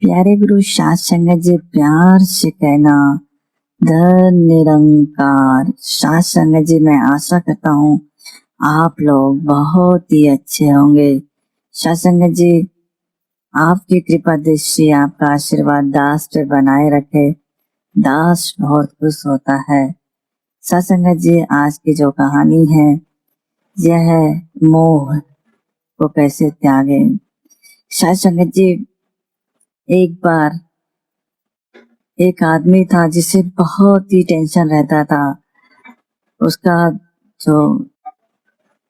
प्यारे गुरु साध संगत जी, प्यार से कहना धन निरंकार। साध संगत जी, मैं आशा करता हूँ आप लोग बहुत ही अच्छे होंगे। साध संगत जी, आपकी कृपा दृष्टि, आपका आशीर्वाद दास पे बनाए रखे। दास बहुत खुश होता है। साध संगत जी, आज की जो कहानी है यह है मोह को कैसे त्यागे। साध संगत जी, एक बार एक आदमी था जिसे बहुत ही टेंशन रहता था। उसका जो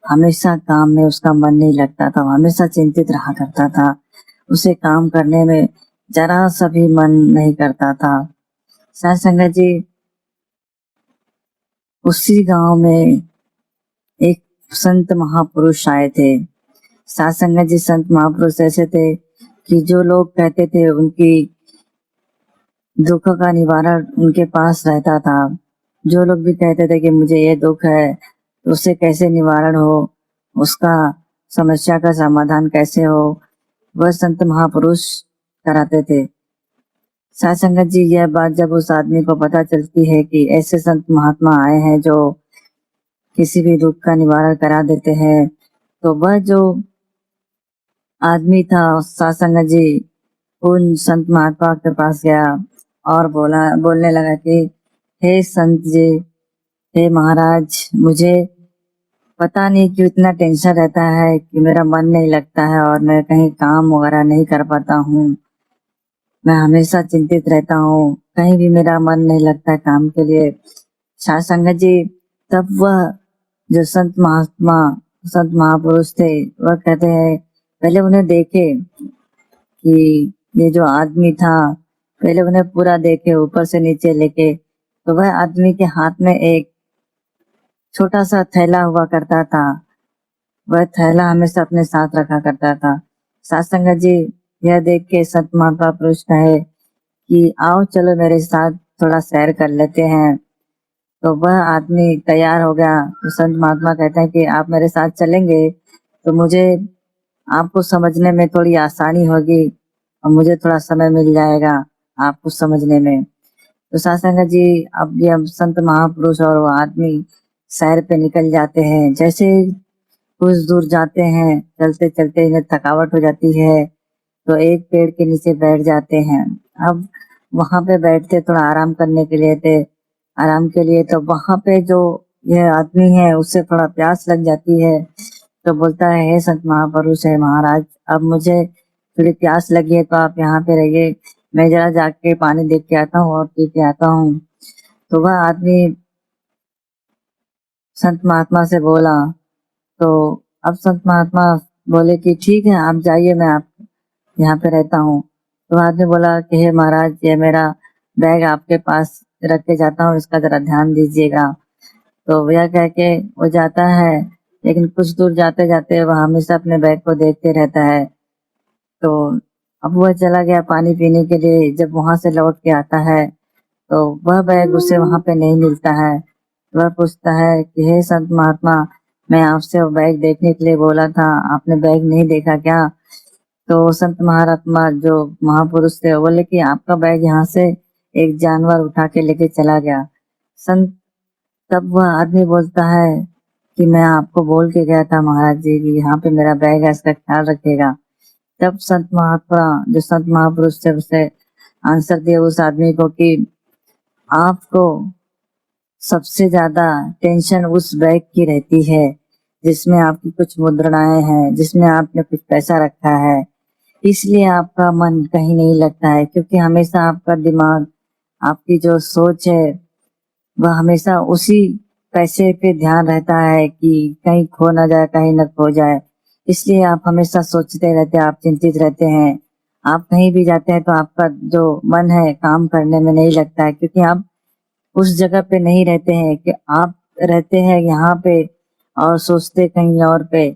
हमेशा काम में उसका मन नहीं लगता था, हमेशा चिंतित रहा करता था। उसे काम करने में जरा सा भी मन नहीं करता था। साध संगत जी, उसी गांव में एक संत महापुरुष आए थे। साध संगत जी, संत महापुरुष ऐसे थे कि जो लोग कहते थे उनकी दुखों का निवारण उनके पास रहता था। जो लोग भी कहते थे कि मुझे ये दुख है तो उससे कैसे निवारण हो, उसका समस्या का समाधान कैसे हो, वह संत महापुरुष कराते थे। साध संगत जी, यह बात जब उस आदमी को पता चलती है कि ऐसे संत महात्मा आए हैं जो किसी भी दुख का निवारण करा देते हैं, तो वह जो आदमी था साध संगत जी उन संत महात्मा के पास गया और बोलने लगा कि हे संत जी, हे महाराज, मुझे पता नहीं क्यों इतना टेंशन रहता है कि मेरा मन नहीं लगता है और मैं कहीं काम वगैरह नहीं कर पाता हूँ। मैं हमेशा चिंतित रहता हूँ, कहीं भी मेरा मन नहीं लगता है काम के लिए। साध संगत जी, तब वह जो संत महापुरुष थे, वह कहते हैं, पहले उन्हें देखे कि ये जो आदमी था, पहले उन्हें पूरा देखे ऊपर से नीचे लेके, तो वह आदमी के हाथ में एक छोटा सा थैला हुआ करता था। वह थैला हमेशा अपने साथ रखा करता था। साध संगत जी, यह देख के संत महापुरुष कहे कि आओ चलो मेरे साथ थोड़ा सैर कर लेते हैं। तो वह आदमी तैयार हो गया। तो संत महात्मा कहते हैं कि आप मेरे साथ चलेंगे तो मुझे आपको समझने में थोड़ी आसानी होगी और मुझे थोड़ा समय मिल जाएगा आपको समझने में। तो साध संगत जी, अब ये हम संत महापुरुष और वो आदमी सैर पे निकल जाते हैं। जैसे कुछ दूर जाते हैं, चलते चलते इन्हें थकावट हो जाती है, तो एक पेड़ के नीचे बैठ जाते हैं। अब वहां पे बैठते थोड़ा आराम करने के लिए थे, आराम के लिए, तो वहां पे जो यह आदमी है उससे थोड़ा प्यास लग जाती है। तो बोलता है, हे संत महापुरुष, है महाराज, अब मुझे थोड़ी प्यास लगी है तो आप यहाँ पे रहिए, मैं जरा जाके पानी देख के आता हूँ और पी के आता हूँ। तो वह आदमी संत महात्मा से बोला। तो अब संत महात्मा बोले कि ठीक है, आप जाइए, मैं आप यहाँ पे रहता हूँ। तो आदमी बोला कि हे महाराज, ये मेरा बैग आपके पास रख के जाता हूँ, इसका जरा ध्यान दीजिएगा। तो यह कह के वो जाता है, लेकिन कुछ दूर जाते जाते वह हमेशा अपने बैग को देखते रहता है। तो अब वह चला गया पानी पीने के लिए। जब वहां से लौट के आता है तो वह बैग उसे वहां पे नहीं मिलता है। वह पूछता है कि हे संत महात्मा, मैं आपसे वो बैग देखने के लिए बोला था, आपने बैग नहीं देखा क्या? तो संत महात्मा जो महापुरुष थे वो बोले कि आपका बैग यहाँ से एक जानवर उठा के लेके चला गया। संत तब वह आदमी बोलता है कि मैं आपको बोल के गया था महाराज जी कि यहाँ पे मेरा बैग है, इसका ख्याल रखिएगा। तब संत महात्मा जो संत महापुरुष थे उसे आंसर दिया उस आदमी को कि आपको सबसे ज्यादा टेंशन उस बैग की रहती है जिसमें आपकी कुछ मुद्राएं हैं, जिसमें आपने कुछ पैसा रखा है, इसलिए आपका मन कहीं नहीं लगता है, क्योंकि हमेशा आपका दिमाग, आपकी जो सोच है वह हमेशा उसी पैसे पे ध्यान रहता है कि कहीं खो ना जाए, कहीं न खो जाए। इसलिए आप हमेशा सोचते रहते हैं, आप चिंतित रहते हैं। आप कहीं भी जाते हैं तो आपका जो मन है काम करने में नहीं लगता है, क्योंकि आप उस जगह पे नहीं रहते हैं कि आप रहते हैं यहाँ पे और सोचते कहीं और पे।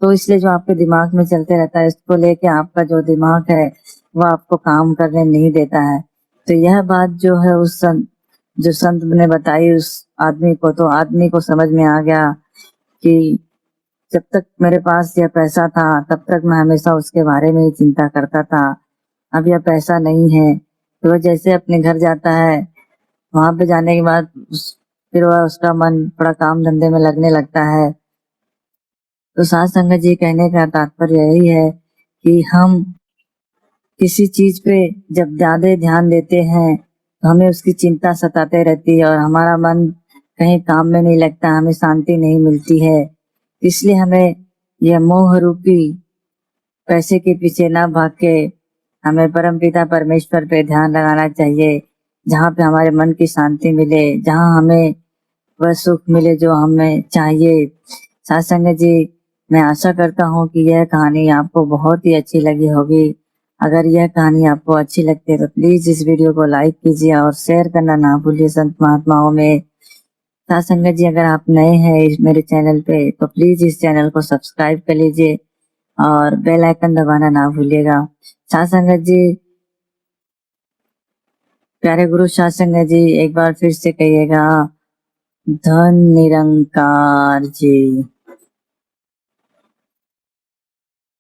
तो इसलिए जो आपके दिमाग में चलते रहता है, इसको लेके आपका जो दिमाग है वह आपको काम करने नहीं देता है। तो यह बात जो है जो संत ने बताई उस आदमी को, तो आदमी को समझ में आ गया कि जब तक मेरे पास यह पैसा था तब तक मैं हमेशा उसके बारे में ही चिंता करता था। अब यह पैसा नहीं है। तो वह जैसे अपने घर जाता है, वहां पे जाने के बाद फिर वह उसका मन थोड़ा काम धंधे में लगने लगता है। तो साध संगत जी कहने का तात्पर्य यही है कि हम किसी चीज पे जब ज्यादा ध्यान देते हैं तो हमें उसकी चिंता सताते रहती है और हमारा मन कहीं काम में नहीं लगता, हमें शांति नहीं मिलती है। इसलिए हमें यह मोह रूपी पैसे के पीछे ना भाग के हमें परमपिता परमेश्वर पे ध्यान लगाना चाहिए, जहाँ पे हमारे मन की शांति मिले, जहाँ हमें वह सुख मिले जो हमें चाहिए। साथ संगत जी, मैं आशा करता हूँ कि यह कहानी आपको बहुत ही अच्छी लगी होगी। अगर यह कहानी आपको अच्छी लगती है तो प्लीज इस वीडियो को लाइक कीजिए और शेयर करना ना भूलिए संत महात्माओं में। साथ संगत जी, अगर आप नए हैं मेरे चैनल पे तो प्लीज इस चैनल को सब्सक्राइब कर लीजिए और बेल आइकन दबाना ना भूलिएगा। साथ संगत जी, प्यारे गुरु साथ संगत जी, एक बार फिर से कहिएगा, धन निरंकार जी।